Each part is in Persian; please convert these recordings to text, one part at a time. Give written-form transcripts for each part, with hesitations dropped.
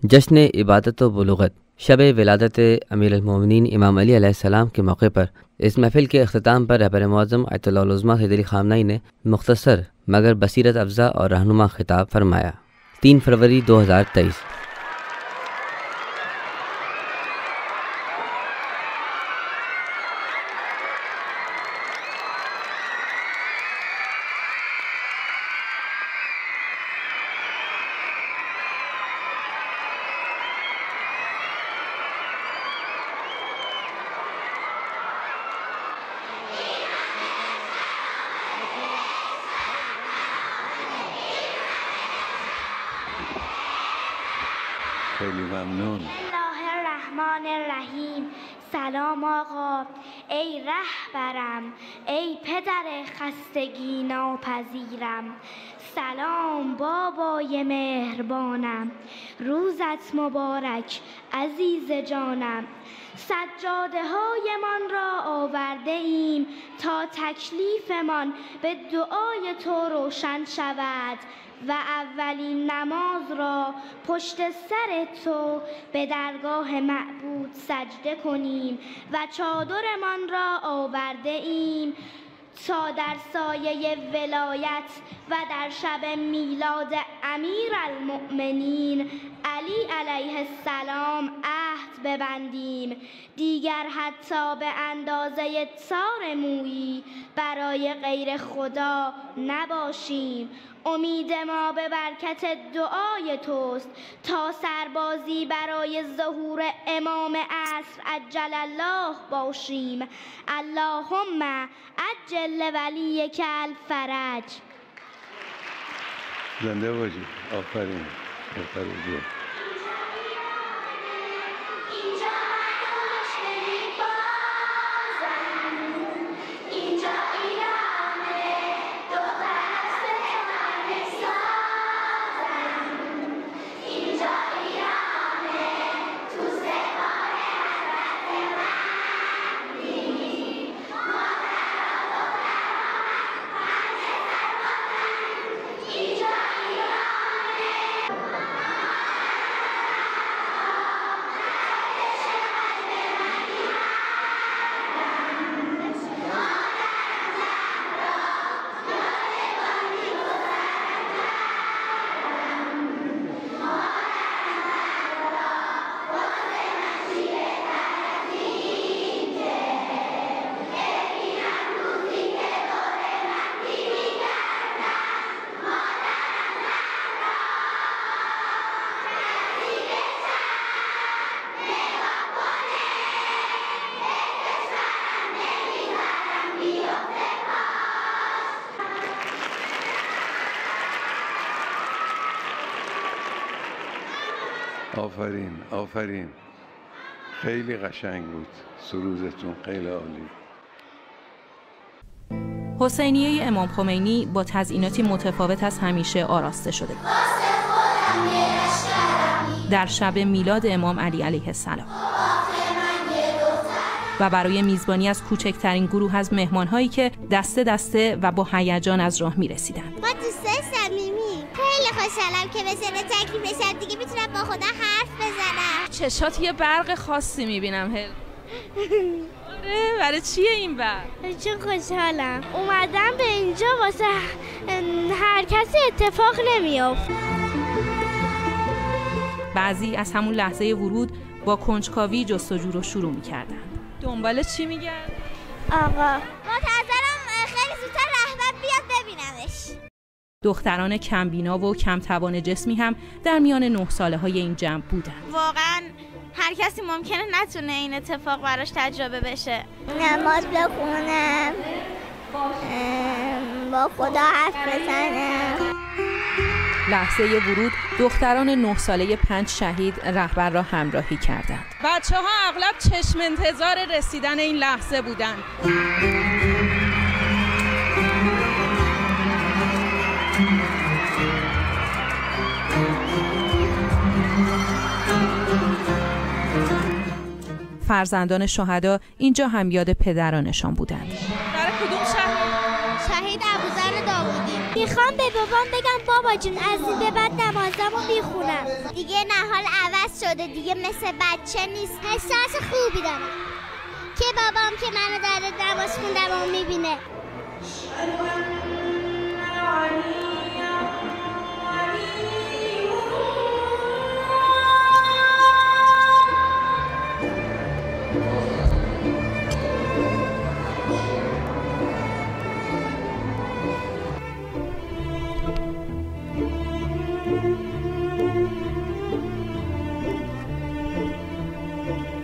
जश्न इबादत व बुलुगत शब विलादत अमीरुल-मोमिनीन इमाम अली अलैहिस्सलाम के मौके पर इस महफिल के अख्ताम पर रहबर मुअज़्ज़म आयतुल्लाह उज़्मा सैयद अली ख़ामनई ने मुख्तसर मगर बसीरत अफ़ज़ा और रहनुमा खिताब फरमाया। 3 फरवरी 2023। خیلی ممنون. الله الرحمن الرحیم. سلام آقا، ای رهبرم، ای پدر خستگی ناپذیرم. سلام بابای مهربانم، روزت مبارک عزیز جانم. سجاده هایمان را آورده ایم تا تکلیفمان به دعای تو روشن شود و اولین نماز را پشت سر تو به درگاه معبود سجده کنیم و چادرمان را آورده ایم تا در سایه ولایت و در شب میلاد امیرالمؤمنین علی علیه السلام عهد ببندیم دیگر حتی به اندازه تار مویی برای غیر خدا نباشیم. امید ما به برکت دعای توست تا سربازی برای ظهور امام عصر عجل الله باشیم. اللهم عجل ولیک الفرج. زنده باشید. آفرین. آفرین. آفرین. آفرین. خیلی قشنگ بود. سرودتون خیلی عالی. حسینیه امام خمینی با تزییناتی متفاوت از همیشه آراسته شده بود. در شب میلاد امام علی علیه السلام و برای میزبانی از کوچکترین گروه از مهمان‌هایی که دسته دسته و با هیجان از راه می‌رسیدند. ما دوستای صمیمی خیلی خوشحالم که به سر تکلیف شب دیگه میتونم با خدا حرف بزنم. چشات یه برق خاصی میبینم. برای چیه این برق؟ چون خوشحالم اومدم به اینجا، واسه هر کسی اتفاق نمیافت. بعضی از همون لحظه ورود با کنجکاوی جستجو رو شروع می‌کردند. دنبال چی میگن؟ آقا منتظرم خیلی زودتر رهبر بیاد ببینمش. دختران کمبینا و کمتوان جسمی هم در میان 9 ساله‌های این جمع بودند. واقعا هر کسی ممکنه نتونه این اتفاق براش تجربه بشه. نماز بخونم، با خدا حرف بزنم. لحظه ورود دختران 9 ساله 5 شهید رهبر را همراهی کردند. بچه‌ها اغلب چشم انتظار رسیدن این لحظه بودند. فرزندان شهدا اینجا هم یاد پدرانشان بودند. در کدوم شهر؟ شهید ابوذر داوودی. میخوام به بابام بگم بابا جون از این به بعد نمازمو میخونم. دیگه نهال عوض شده، دیگه مثل بچه نیست. احساس خوبی دارم که بابام که منو داره نماز خوندم و میبینه.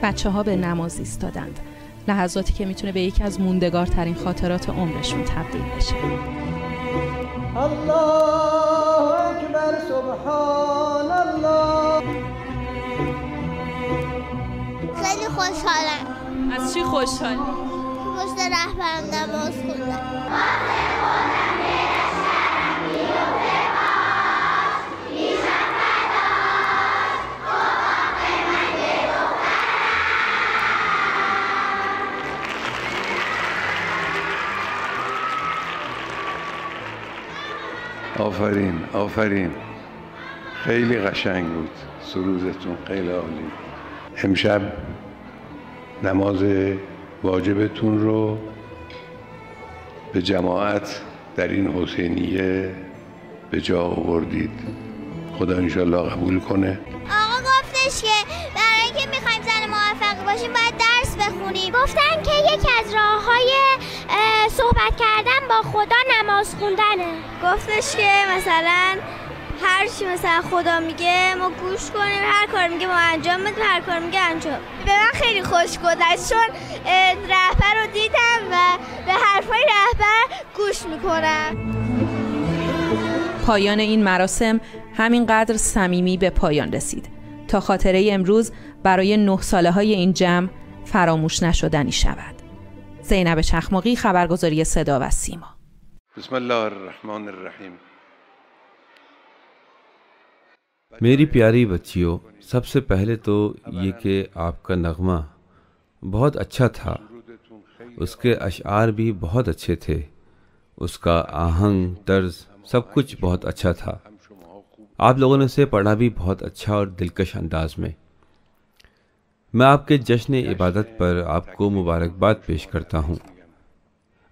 بچه‌ها به نماز ایستادند، لحظاتی که میتونه به یکی از موندگارترین خاطرات عمرشون تبدیل بشه. الله اکبر سبحان الله. خیلی خوشحالم. از چی خوشحالی؟ پشت رهبرم نماز خوندم. آفرین آفرین، خیلی قشنگ بود سرودتون، خیلی عالی. امشب نماز واجبتون رو به جماعت در این حسینیه به جا آوردید. خدا انشالله قبول کنه. آقا گفتش که برای اینکه میخوایم زن موفق باشیم باید درس بخونیم. گفتن که یکی از راه‌های صحبت کردن با خدا نماز خوندنه. گفتش که مثلا هر چی مثلا خدا میگه ما گوش کنیم، هر کار میگه ما انجام بدیم، هر کار میگه انجام. به من خیلی خوش گذشت چون رهبر رو دیدم و به حرفای رهبر گوش میکنم. پایان این مراسم همینقدر صمیمی به پایان رسید تا خاطره امروز برای 9 ساله های این جمع فراموش نشدنی شود. زینب چخماقی، خبرگزاری صدا و سیما. بسم الله الرحمن الرحیم. میری پیاری بچیوں، سب سے پہلے تو یہ کہ آپ کا نغمہ بہت اچھا تھا، اس کے اشعار بھی بہت اچھے تھے، اس کا آہنگ، طرز، سب کچھ بہت اچھا تھا۔ آپ لوگوں نے اسے پڑھا بھی بہت اچھا اور دلکش انداز میں۔ میں آپ کے جشن عبادت پر آپ کو مبارکباد پیش کرتا ہوں۔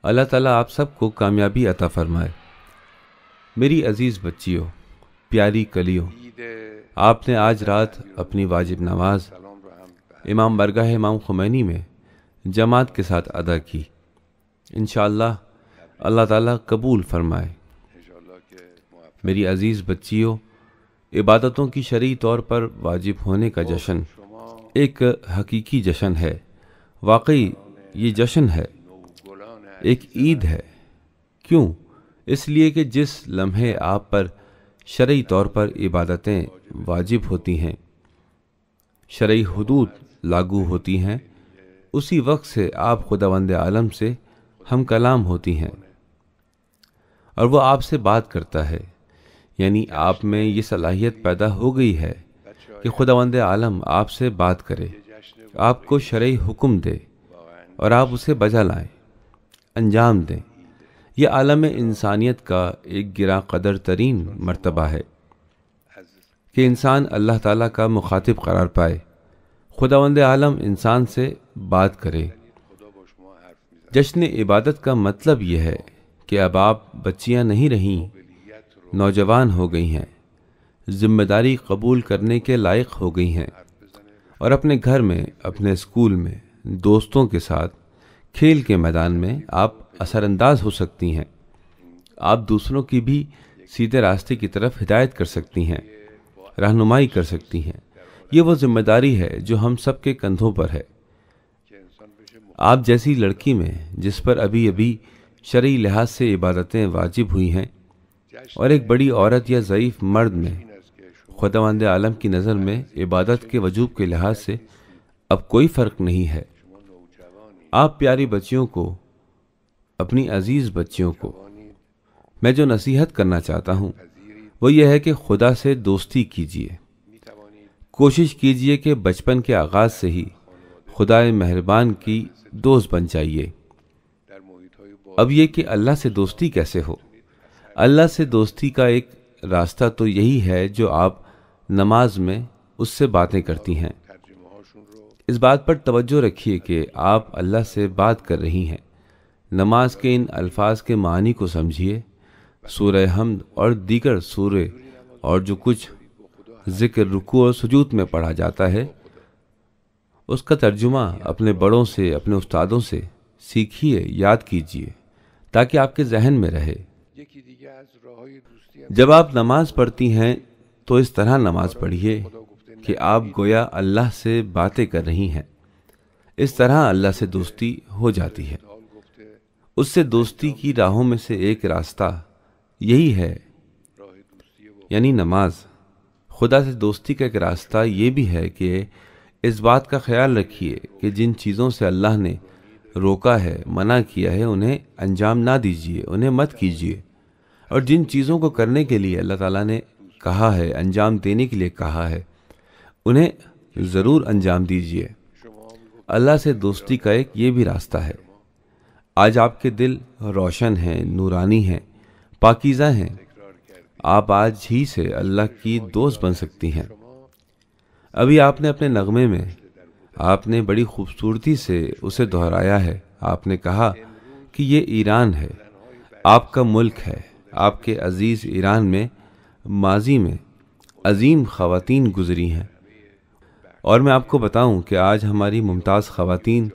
اللہ تعالیٰ آپ سب کو کامیابی عطا فرمائے۔ میری عزیز بچیوں، پیاری کلیوں، آپ نے آج رات اپنی واجب نماز امام برگاہ امام خمینی میں جماعت کے ساتھ ادا کی۔ انشاءاللہ اللہ تعالیٰ قبول فرمائے۔ میری عزیز بچیوں، عبادتوں کی شرعی طور پر واجب ہونے کا جشن ایک حقیقی جشن ہے۔ واقعی یہ جشن ہے، ایک عید ہے۔ کیوں؟ اس لیے کہ جس لمحے آپ پر شرعی طور پر عبادتیں واجب ہوتی ہیں، شرعی حدود لاگو ہوتی ہیں، اسی وقت سے آپ خداوند عالم سے ہم کلام ہوتی ہیں اور وہ آپ سے بات کرتا ہے۔ یعنی آپ میں یہ صلاحیت پیدا ہو گئی ہے کہ خداوند عالم آپ سے بات کرے، آپ کو شرعی حکم دے اور آپ اسے بجا لائیں، انجام دیں۔ یہ عالم انسانیت کا ایک گراں قدر ترین مرتبہ ہے کہ انسان اللہ تعالیٰ کا مخاطب قرار پائے، خداوند عالم انسان سے بات کرے۔ جشن عبادت کا مطلب یہ ہے کہ اب آپ بچیاں نہیں رہیں، نوجوان ہو گئی ہیں، ذمہ داری قبول کرنے کے لائق ہو گئی ہیں اور اپنے گھر میں، اپنے اسکول میں، دوستوں کے ساتھ، کھیل کے میدان میں آپ اثر انداز ہو سکتی ہیں۔ آپ دوسروں کی بھی سیدھے راستے کی طرف ہدایت کر سکتی ہیں، رہنمائی کر سکتی ہیں۔ یہ وہ ذمہ داری ہے جو ہم سب کے کندھوں پر ہے۔ آپ جیسی لڑکی میں جس پر ابھی ابھی شرعی لحاظ سے عبادتیں واجب ہوئی ہیں، اور ایک بڑی عورت یا ضعیف مرد میں خداوند عالم کی نظر میں عبادت کے وجوب کے لحاظ سے اب کوئی فرق نہیں ہے۔ آپ پیاری بچیوں کو، اپنی عزیز بچیوں کو میں جو نصیحت کرنا چاہتا ہوں وہ یہ ہے کہ خدا سے دوستی کیجیے۔ کوشش کیجیے کہ بچپن کے آغاز سے ہی خدائے مہربان کی دوست بن جائیے۔ اب یہ کہ اللہ سے دوستی کیسے ہو؟ اللہ سے دوستی کا ایک راستہ تو یہی ہے جو آپ نماز میں اس سے باتیں کرتی ہیں۔ اس بات پر توجہ رکھیے کہ آپ اللہ سے بات کر رہی ہیں۔ نماز کے ان الفاظ کے معنی کو سمجھیے۔ سورہ حمد اور دیگر سورے اور جو کچھ ذکر رکوع اور سجود میں پڑھا جاتا ہے، اس کا ترجمہ اپنے بڑوں سے، اپنے استادوں سے سیکھیے، یاد کیجیے تاکہ آپ کے ذہن میں رہے۔ جب آپ نماز پڑھتی ہیں تو اس طرح نماز پڑھیے کہ آپ گویا اللہ سے باتیں کر رہی ہیں۔ اس طرح اللہ سے دوستی ہو جاتی ہے۔ اس سے دوستی کی راہوں میں سے ایک راستہ یہی ہے، یعنی نماز۔ خدا سے دوستی کا ایک راستہ یہ بھی ہے کہ اس بات کا خیال رکھیے کہ جن چیزوں سے اللہ نے روکا ہے، منع کیا ہے، انہیں انجام نہ دیجیے، انہیں مت کیجیے، اور جن چیزوں کو کرنے کے لیے اللہ تعالیٰ نے کہا ہے، انجام دینے کے لیے کہا ہے، انہیں ضرور انجام دیجیے۔ اللہ سے دوستی کا ایک یہ بھی راستہ ہے۔ آج آپ کے دل روشن ہیں، نورانی ہیں، پاکیزہ ہیں۔ آپ آج ہی سے اللہ کی دوست بن سکتی ہیں۔ ابھی آپ نے اپنے نغمے میں آپ نے بڑی خوبصورتی سے اسے دہرایا ہے۔ آپ نے کہا کہ یہ ایران ہے، آپ کا ملک ہے۔ آپ کے عزیز ایران میں ماضی میں عظیم خواتین گزری ہیں، اور میں آپ کو بتاؤں کہ آج ہماری ممتاز خواتین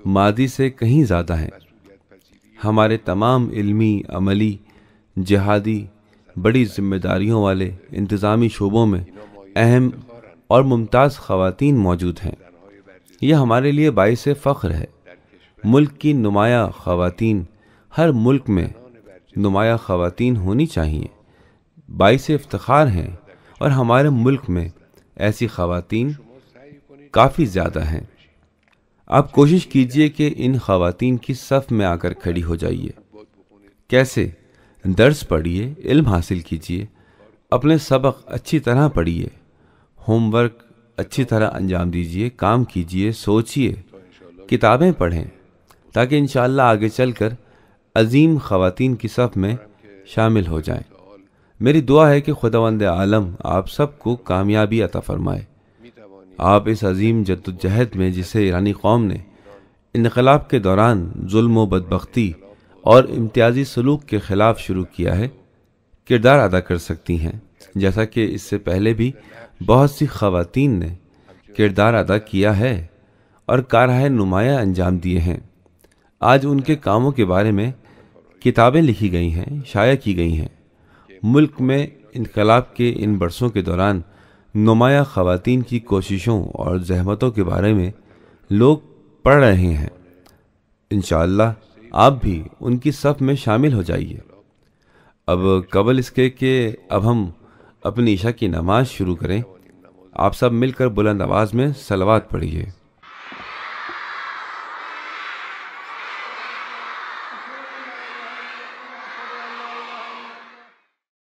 ماضی سے کہیں زیادہ ہیں۔ ہمارے تمام علمی، عملی، جہادی، بڑی ذمہ داریوں والے انتظامی شعبوں میں اہم اور ممتاز خواتین موجود ہیں۔ یہ ہمارے لیے باعث فخر ہے۔ ملک کی نمایاں خواتین، ہر ملک میں نمایاں خواتین ہونی چاہیے، باعث افتخار ہیں، اور ہمارے ملک میں ایسی خواتین کافی زیادہ ہیں۔ آپ کوشش کیجئے کہ ان خواتین کی صف میں آ کر کھڑی ہو جائیے۔ کیسے؟ درس پڑھیے، علم حاصل کیجئے، اپنے سبق اچھی طرح پڑھیے، ہوم ورک اچھی طرح انجام دیجئے، کام کیجئے، سوچئے، کتابیں پڑھیں، تاکہ انشاءاللہ آگے چل کر عظیم خواتین کی صف میں شامل ہو جائیں۔ میری دعا ہے کہ خداوند عالم آپ سب کو کامیابی عطا فرمائے۔ آپ اس عظیم جدوجہد میں جسے ایرانی قوم نے انقلاب کے دوران ظلم و بدبختی اور امتیازی سلوک کے خلاف شروع کیا ہے، کردار ادا کر سکتی ہیں، جیسا کہ اس سے پہلے بھی بہت سی خواتین نے کردار ادا کیا ہے اور کارہائے نمایاں انجام دیے ہیں۔ آج ان کے کاموں کے بارے میں کتابیں لکھی گئی ہیں، شائع کی گئی ہیں۔ ملک میں انقلاب کے ان برسوں کے دوران نمایاں خواتین کی کوششوں اور زحمتوں کے بارے میں لوگ پڑھ رہے ہیں۔ انشاءاللہ آپ بھی ان کی صف میں شامل ہو جائیے۔ اب قبل اس کے کہ اب ہم اپنی عشاء کی نماز شروع کریں، آپ سب مل کر بلند آواز میں صلوات پڑھیے۔